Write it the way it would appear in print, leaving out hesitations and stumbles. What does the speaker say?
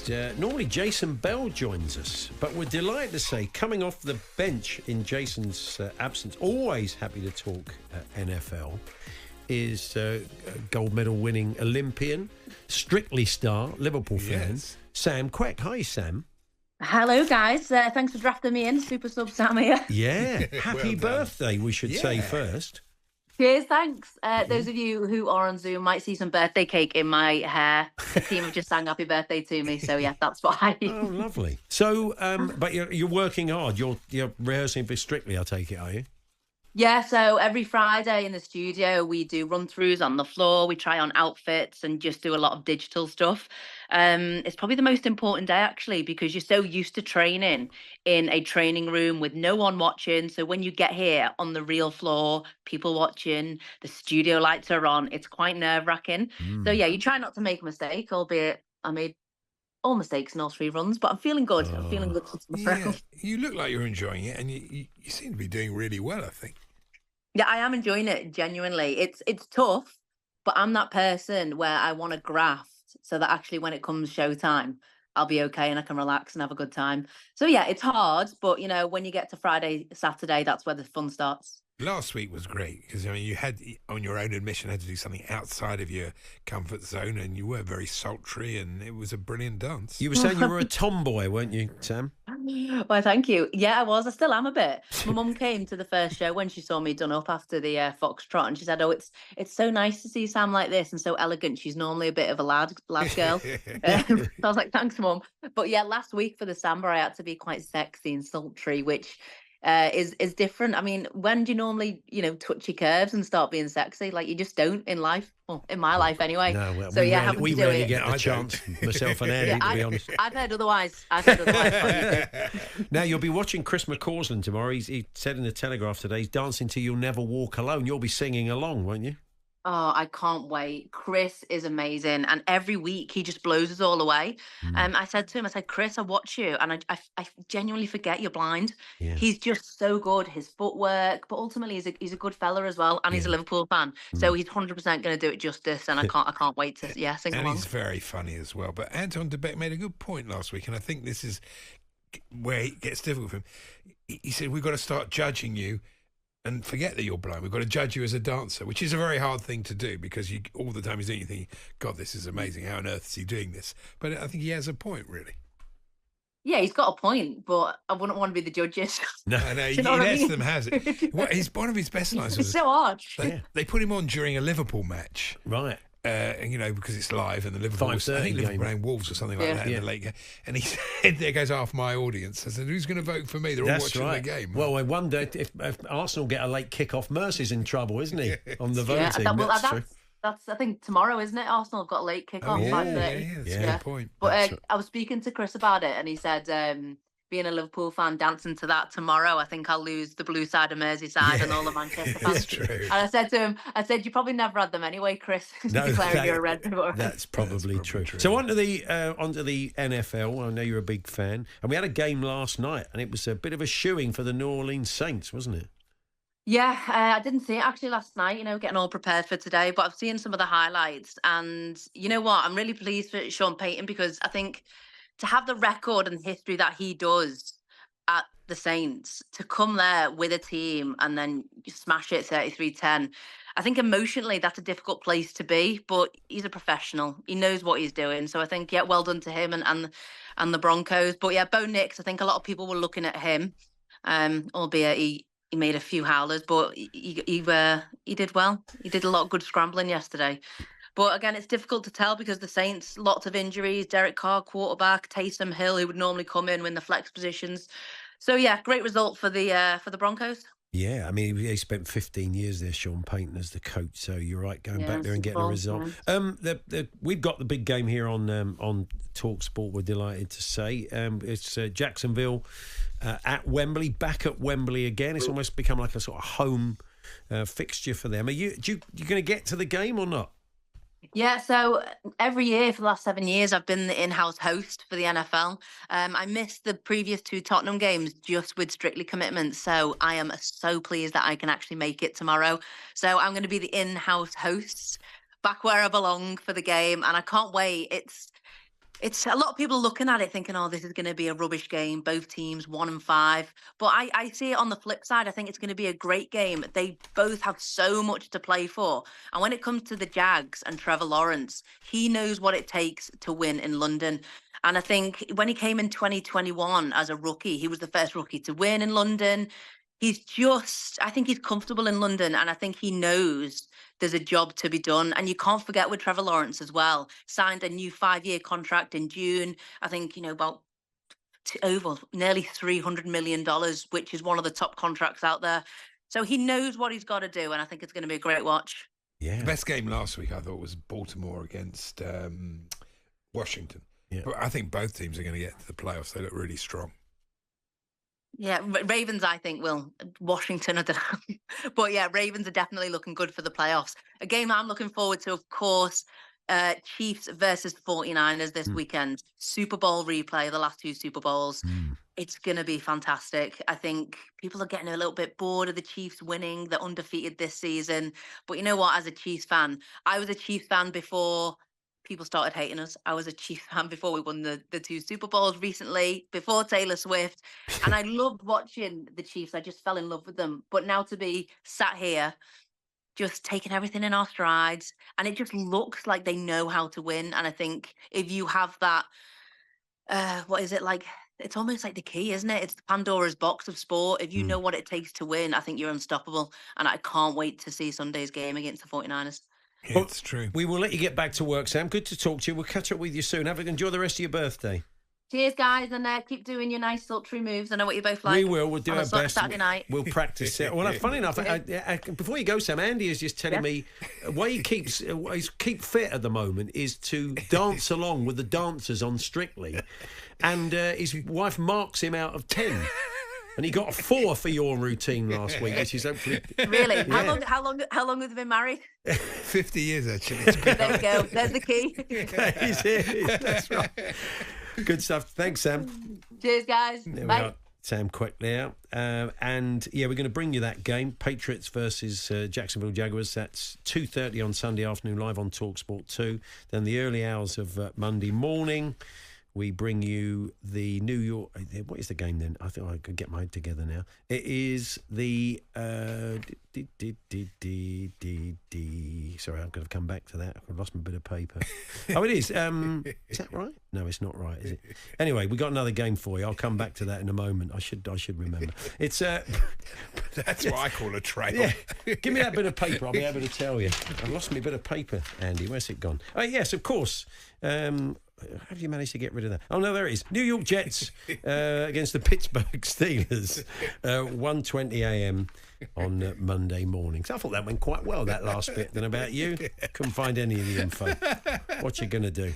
next. Normally Jason Bell joins us, but we're delighted to say, coming off the bench in Jason's absence, always happy to talk NFL, is gold medal winning Olympian, Strictly star, Liverpool fan, Sam Quek. Hi, Sam. Hello, guys. Thanks for drafting me in. Super sub Sam here. Yeah. Happy birthday, we should say first. Cheers, thanks. Those of you who are on Zoom might see some birthday cake in my hair. The team have just sang happy birthday to me, so yeah, that's why. Oh, lovely. So, but you're working hard. You're rehearsing for Strictly, I take it, are you? Yeah, so every Friday in the studio, we do run-throughs on the floor. We try on outfits and just do a lot of digital stuff. It's probably the most important day, actually, because you're so used to training in a training room with no one watching. So when you get here on the real floor, people watching, the studio lights are on, it's quite nerve-wracking. So yeah, you try not to make a mistake, albeit I made all mistakes in all 3 runs, but I'm feeling good. I'm feeling good tomorrow. Yeah, you look like you're enjoying it, and you seem to be doing really well, I think. Yeah, I am enjoying it, genuinely. It's tough, but I'm that person where I want to graft so that actually when it comes showtime, I'll be okay and I can relax and have a good time. So yeah, it's hard, but you know, when you get to Friday, Saturday, that's where the fun starts. Last week was great because, I mean, you had, on your own admission, had to do something outside of your comfort zone, and you were very sultry, and it was a brilliant dance. You were saying you were a tomboy, weren't you, Sam? Well, thank you. Yeah, I was. I still am a bit. My mum came to the first show when she saw me done up after the Foxtrot, and she said, "Oh, it's so nice to see Sam like this and so elegant. She's normally a bit of a lad girl." So I was like, "Thanks, Mum." But yeah, last week for the Samba, I had to be quite sexy and sultry, which is different. I mean, when do you normally, touch your curves and start being sexy? Like, you just don't in life. Well, in my life anyway. No, well, so yeah, we rarely get a chance, myself and Eddie, to be honest. I've heard otherwise. Now, you'll be watching Chris McCausland tomorrow. He said in the Telegraph today, he's dancing to You'll Never Walk Alone. You'll be singing along, won't you? Oh, I can't wait. Chris is amazing. And every week he just blows us all away. I said to him, Chris, I watch you and I genuinely forget you're blind. Yeah. He's just so good. His footwork, but ultimately he's a good fella as well. And he's a Liverpool fan. So he's 100% going to do it justice. And I can't wait to, sing and along. He's very funny as well. But Anton de Beek made a good point last week. And I think this is where it gets difficult for him. He said, we've got to start judging you and forget that you're blind. We've got to judge you as a dancer, which is a very hard thing to do because you all the time he's doing, you think, God, this is amazing. How on earth is he doing this? But I think he has a point, really. Yeah, he's got a point, but I wouldn't want to be the judges. No, he lets them have it. One of his best lines was... It's so hard. They put him on during a Liverpool match. Right. Because it's live and the Liverpool, I think Liverpool playing Wolves or something like that in the late game. And he said, there goes half my audience. I said, who's going to vote for me? They're all watching the game. Well, I wonder if Arsenal get a late kick-off, Mercy's in trouble, isn't he, on the voting? That's I think tomorrow, isn't it? Arsenal have got a late kick-off. That's a good point. But I was speaking to Chris about it and he said... being a Liverpool fan, dancing to that tomorrow, I think I'll lose the blue side of Merseyside and all the Manchester fans. That's true. And I said to him, you probably never had them anyway, Chris. Declaring you're a red before. That's probably true. So onto the NFL. I know you're a big fan, and we had a game last night, and it was a bit of a shooing for the New Orleans Saints, wasn't it? Yeah, I didn't see it actually last night, getting all prepared for today, but I've seen some of the highlights, and you know what? I'm really pleased for Sean Payton because I think to have the record and history that he does at the Saints, to come there with a team and then smash it 33-10, I think emotionally that's a difficult place to be, but he's a professional. He knows what he's doing. So I think, well done to him and the Broncos. But yeah, Bo Nix, I think a lot of people were looking at him, albeit he made a few howlers, but he did well. He did a lot of good scrambling yesterday. But again, it's difficult to tell because the Saints, lots of injuries. Derek Carr, quarterback, Taysom Hill, who would normally come in the flex positions. So yeah, great result for the Broncos. Yeah, I mean, he spent 15 years there, Sean Payton, as the coach. So you're right, going back there and getting a result. Yeah. We've got the big game here on talkSPORT. We're delighted to say it's Jacksonville at Wembley, back at Wembley again. It's almost become like a sort of home fixture for them. Are you going to get to the game or not? Yeah, so every year for the last 7 years, I've been the in-house host for the NFL. I missed the previous 2 Tottenham games just with Strictly commitments. So I am so pleased that I can actually make it tomorrow. So I'm going to be the in-house host, back where I belong for the game. And I can't wait. It's a lot of people looking at it thinking, oh, this is going to be a rubbish game. Both teams 1-5. But I see it on the flip side. I think it's going to be a great game. They both have so much to play for. And when it comes to the Jags and Trevor Lawrence, he knows what it takes to win in London. And I think when he came in 2021 as a rookie, he was the first rookie to win in London. I think he's comfortable in London, and I think he knows there's a job to be done. And you can't forget with Trevor Lawrence as well, signed a new 5-year contract in June. I think, about over nearly $300 million, which is one of the top contracts out there. So he knows what he's got to do, and I think it's going to be a great watch. Yeah. The best game last week, I thought, was Baltimore against Washington. Yeah. But I think both teams are going to get to the playoffs. They look really strong. Yeah, Ravens, I think, will. Washington, I don't know. But yeah, Ravens are definitely looking good for the playoffs. A game I'm looking forward to, of course, Chiefs versus 49ers this weekend. Super Bowl replay, the last two Super Bowls. It's going to be fantastic. I think people are getting a little bit bored of the Chiefs winning. They're undefeated this season. But you know what? As a Chiefs fan, I was a Chiefs fan before people started hating us. I was a Chiefs fan before we won the two Super Bowls recently, before Taylor Swift. And I loved watching the Chiefs. I just fell in love with them. But now to be sat here, just taking everything in our strides, and it just looks like they know how to win. And I think if you have that, what is it like? It's almost like the key, isn't it? It's the Pandora's box of sport. If you know what it takes to win, I think you're unstoppable. And I can't wait to see Sunday's game against the 49ers. Yeah, it's true. We will let you get back to work, Sam. Good to talk to you. We'll catch up with you soon. Enjoy the rest of your birthday. Cheers, guys, and keep doing your nice sultry moves. I know what you both like. We will. We'll do our best. Saturday night. We'll practice it. Well, funny enough, before you go, Sam, Andy is just telling me why he keep fit at the moment is to dance along with the dancers on Strictly, and his wife marks him out of 10. And he got a 4 for your routine last week, which is hopefully... Really? Yeah. How long have they been married? 50 years, actually. There we go. There's the key. He's here. That's right. Good stuff. Thanks, Sam. Cheers, guys. There Bye. We are. Sam Quek there. And, we're going to bring you that game, Patriots versus Jacksonville Jaguars. That's 2:30 on Sunday afternoon, live on talkSPORT 2. Then the early hours of Monday morning, we bring you the New York... What is the game then? I think I could get my head together now. It is the... Sorry, I'm going to come back to that. I've lost my bit of paper. Oh, it is. Is that right? No, it's not right, is it? Anyway, we got another game for you. I'll come back to that in a moment. I should remember. It's... That's what I call a trail. Yeah. Give me that bit of paper. I'll be able to tell you. I've lost my bit of paper, Andy. Where's it gone? Oh, yes, of course. How did you manage to get rid of that? Oh, no, there it is. New York Jets against the Pittsburgh Steelers, 1:20 a.m. on Monday morning. So I thought that went quite well, that last bit. Then about you, couldn't find any of the info. What you going to do?